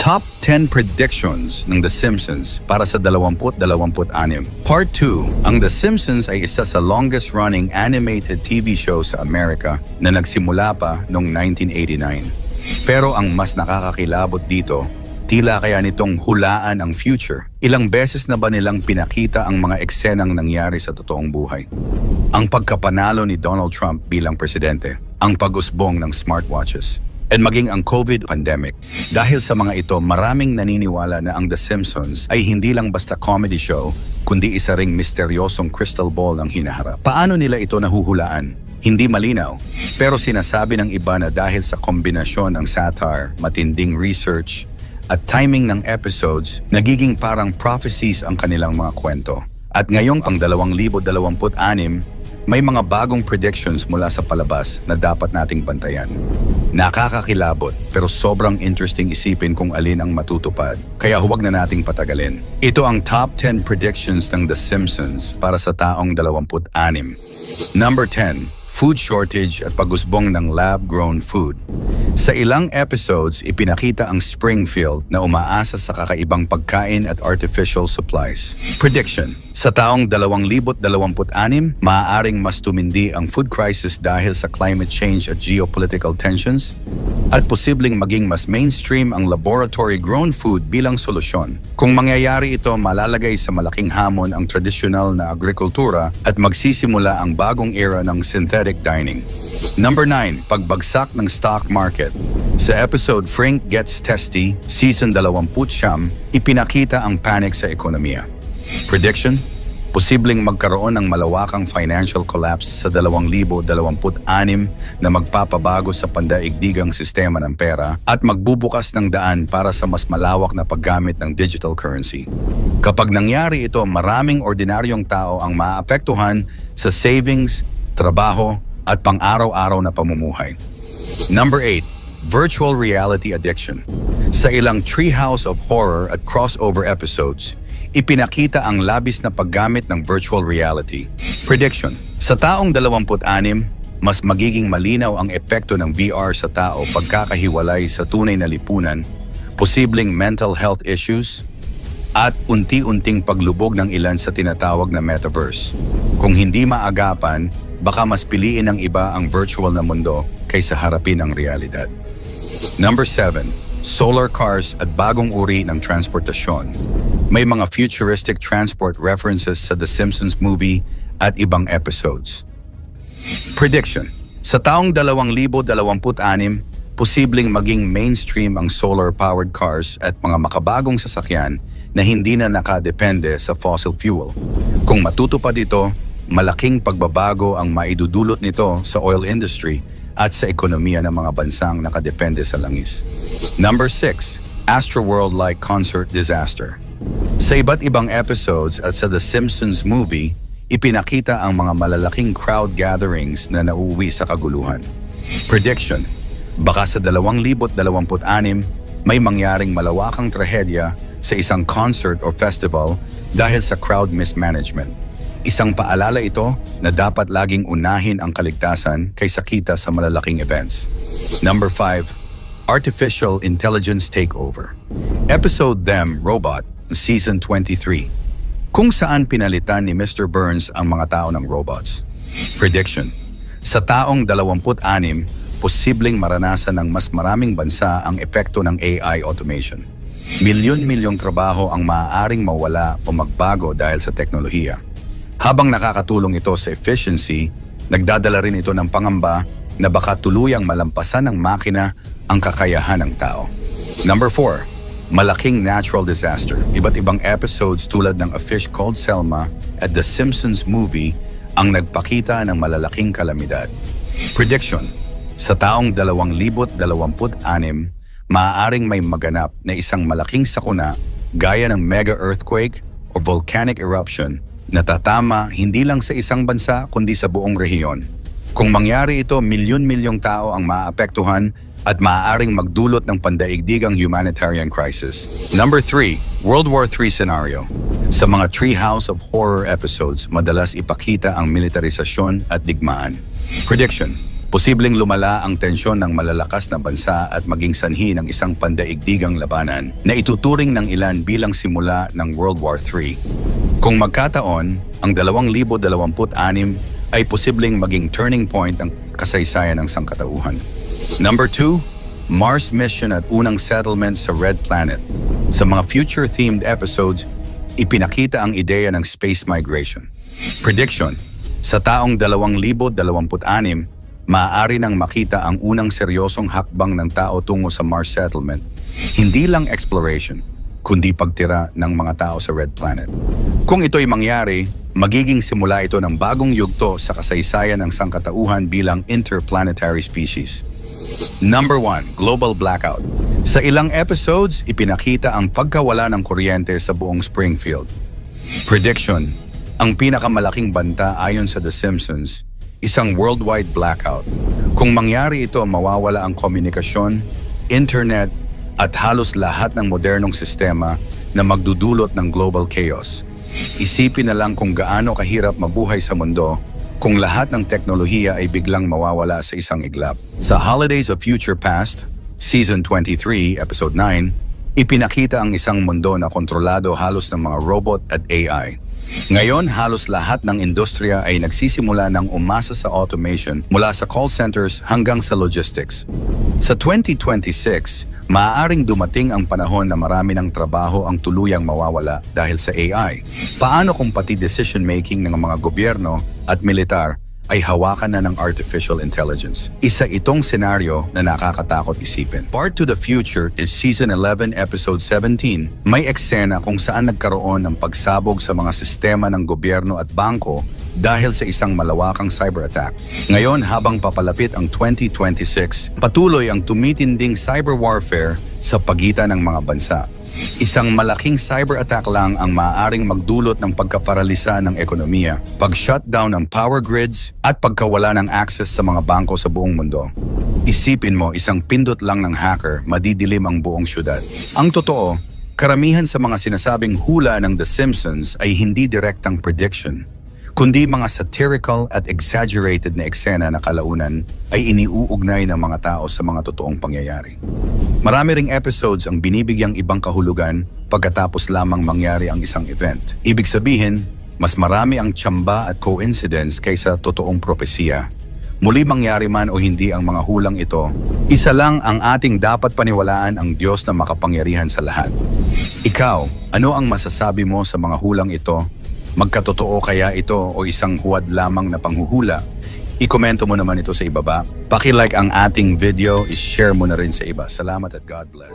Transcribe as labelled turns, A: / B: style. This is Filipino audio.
A: Top 10 Predictions ng The Simpsons para sa 2026. Part 2, ang The Simpsons ay isa sa longest-running animated TV show sa Amerika na nagsimula pa noong 1989. Pero ang mas nakakakilabot dito, tila kaya nitong hulaan ang future. Ilang beses na ba nilang pinakita ang mga eksenang nangyari sa totoong buhay? Ang pagkapanalo ni Donald Trump bilang presidente, ang pag-usbong ng smartwatches, and maging ang COVID pandemic. Dahil sa mga ito, maraming naniniwala na ang The Simpsons ay hindi lang basta comedy show, kundi isa ring misteryosong crystal ball ang hinaharap. Paano nila ito nahuhulaan? Hindi malinaw. Pero sinasabi ng iba na dahil sa kombinasyon ng satire, matinding research, at timing ng episodes, nagiging parang prophecies ang kanilang mga kwento. At ngayong pang 2026, may mga bagong predictions mula sa palabas na dapat nating bantayan. Nakakakilabot pero sobrang interesting isipin kung alin ang matutupad, kaya huwag na nating patagalin. Ito ang top 10 predictions ng The Simpsons para sa taong 26. Number 10, food shortage at pag-usbong ng lab-grown food. Sa ilang episodes, ipinakita ang Springfield na umaasa sa kakaibang pagkain at artificial supplies. Prediction: sa taong 2026, maaaring mas tumindi ang food crisis dahil sa climate change at geopolitical tensions, at posibleng maging mas mainstream ang laboratory-grown food bilang solusyon. Kung mangyayari ito, malalagay sa malaking hamon ang tradisyonal na agrikultura at magsisimula ang bagong era ng synthetic dining. Number 9, pagbagsak ng stock market. Sa episode Frank Gets Testy, Season 20, ipinakita ang panic sa ekonomiya. Prediction: posibleng magkaroon ng malawakang financial collapse sa 2026 na magpapabago sa pandaigdigang sistema ng pera at magbubukas ng daan para sa mas malawak na paggamit ng digital currency. Kapag nangyari ito, maraming ordinaryong tao ang maapektuhan sa savings, trabaho, at pang-araw-araw na pamumuhay. Number 8, virtual reality addiction. Sa ilang Treehouse of Horror at crossover episodes, ipinakita ang labis na paggamit ng virtual reality. Prediction: sa taong 26, mas magiging malinaw ang epekto ng VR sa tao pagkakahiwalay sa tunay na lipunan, posibleng mental health issues, at unti-unting paglubog ng ilan sa tinatawag na metaverse. Kung hindi maagapan, baka mas piliin ng iba ang virtual na mundo kaysa harapin ang realidad. Number 7, solar cars at bagong uri ng transportasyon. May mga futuristic transport references sa The Simpsons movie at ibang episodes. Prediction: sa taong 2026, posibleng maging mainstream ang solar-powered cars at mga makabagong sasakyan na hindi na nakadepende sa fossil fuel. Kung matutupad ito, malaking pagbabago ang maidudulot nito sa oil industry at sa ekonomiya ng mga bansang nakadepende sa langis. Number 6, Astroworld-like concert disaster. Sa iba't ibang episodes at sa The Simpsons movie, ipinakita ang mga malalaking crowd gatherings na nauuwi sa kaguluhan. Prediction: baka sa 2026, may mangyaring malawakang trahedya sa isang concert o festival dahil sa crowd mismanagement. Isang paalala ito na dapat laging unahin ang kaligtasan kaysa kita sa malalaking events. Number 5, artificial intelligence takeover. Episode Them, Robot, Season 23. Kung saan pinalitan ni Mr. Burns ang mga tao ng robots. Prediction: sa taong 26, posibleng maranasan ng mas maraming bansa ang epekto ng AI automation. Milyon-milyong trabaho ang maaaring mawala o magbago dahil sa teknolohiya. Habang nakakatulong ito sa efficiency, nagdadala rin ito ng pangamba na baka tuluyang malampasan ng makina ang kakayahan ng tao. Number 4, malaking natural disaster. Iba't ibang episodes tulad ng A Fish Called Selma at The Simpsons movie ang nagpakita ng malalaking kalamidad. Prediction: sa taong 2026, maaaring may maganap na isang malaking sakuna gaya ng mega earthquake o volcanic eruption na tatama hindi lang sa isang bansa kundi sa buong rehiyon. Kung mangyari ito, milyon-milyong tao ang maapektuhan at maaaring magdulot ng pandaigdigang humanitarian crisis. Number 3, World War III scenario. Sa mga Treehouse of Horror episodes, madalas ipakita ang militarisasyon at digmaan. Prediction: Posibleng lumala ang tensyon ng malalakas na bansa at maging sanhi ng isang pandaigdigang labanan na ituturing ng ilan bilang simula ng World War III. Kung magkataon, ang 2026 ay posibleng maging turning point ng kasaysayan ng sangkatauhan. Number 2, Mars mission at unang settlement sa Red Planet. Sa mga future-themed episodes, ipinakita ang ideya ng space migration. Prediction, sa taong 2026, maaari nang makita ang unang seryosong hakbang ng tao tungo sa Mars settlement. Hindi lang exploration, kundi pagtira ng mga tao sa Red Planet. Kung ito'y mangyari, magiging simula ito ng bagong yugto sa kasaysayan ng sangkatauhan bilang interplanetary species. Number 1, Global Blackout. Sa ilang episodes, ipinakita ang pagkawala ng kuryente sa buong Springfield. Prediction, ang pinakamalaking banta ayon sa The Simpsons, isang worldwide blackout. Kung mangyari ito, mawawala ang komunikasyon, internet, at halos lahat ng modernong sistema na magdudulot ng global chaos. Isipin na lang kung gaano kahirap mabuhay sa mundo kung lahat ng teknolohiya ay biglang mawawala sa isang iglap. Sa Holidays of Future Past, Season 23, Episode 9, ipinakita ang isang mundo na kontrolado halos ng mga robot at AI. Ngayon, halos lahat ng industriya ay nagsisimula ng umasa sa automation mula sa call centers hanggang sa logistics. Sa 2026, maaaring dumating ang panahon na marami ng trabaho ang tuluyang mawawala dahil sa AI. Paano kung pati decision-making ng mga gobyerno at militar ay hawakan na ng artificial intelligence? Isa itong senaryo na nakakatakot isipin. Part to the Future is Season 11, Episode 17. May eksena kung saan nagkaroon ng pagsabog sa mga sistema ng gobyerno at bangko dahil sa isang malawakang cyber attack. Ngayon, habang papalapit ang 2026, patuloy ang tumitinding cyber warfare sa pagitan ng mga bansa. Isang malaking cyber attack lang ang maaaring magdulot ng pagkaparalisa ng ekonomiya, pag-shutdown ng power grids, at pagkawala ng access sa mga bangko sa buong mundo. Isipin mo, isang pindot lang ng hacker, madidilim ang buong syudad. Ang totoo, karamihan sa mga sinasabing hula ng The Simpsons ay hindi direktang prediction, kundi mga satirical at exaggerated na eksena na kalaunan ay iniuugnay ng mga tao sa mga totoong pangyayari. Marami ring episodes ang binibigyang ibang kahulugan pagkatapos lamang mangyari ang isang event. Ibig sabihin, mas marami ang tsamba at coincidence kaysa totoong propesiya. Muli mangyari man o hindi ang mga hulang ito, isa lang ang ating dapat paniwalaan, ang Diyos na makapangyarihan sa lahat. Ikaw, ano ang masasabi mo sa mga hulang ito? Magkatotoo kaya ito o isang huwad lamang na panghuhula? I-komento mo naman ito sa ibaba. Paki-like ang ating video, i-share mo na rin sa iba. Salamat at God bless.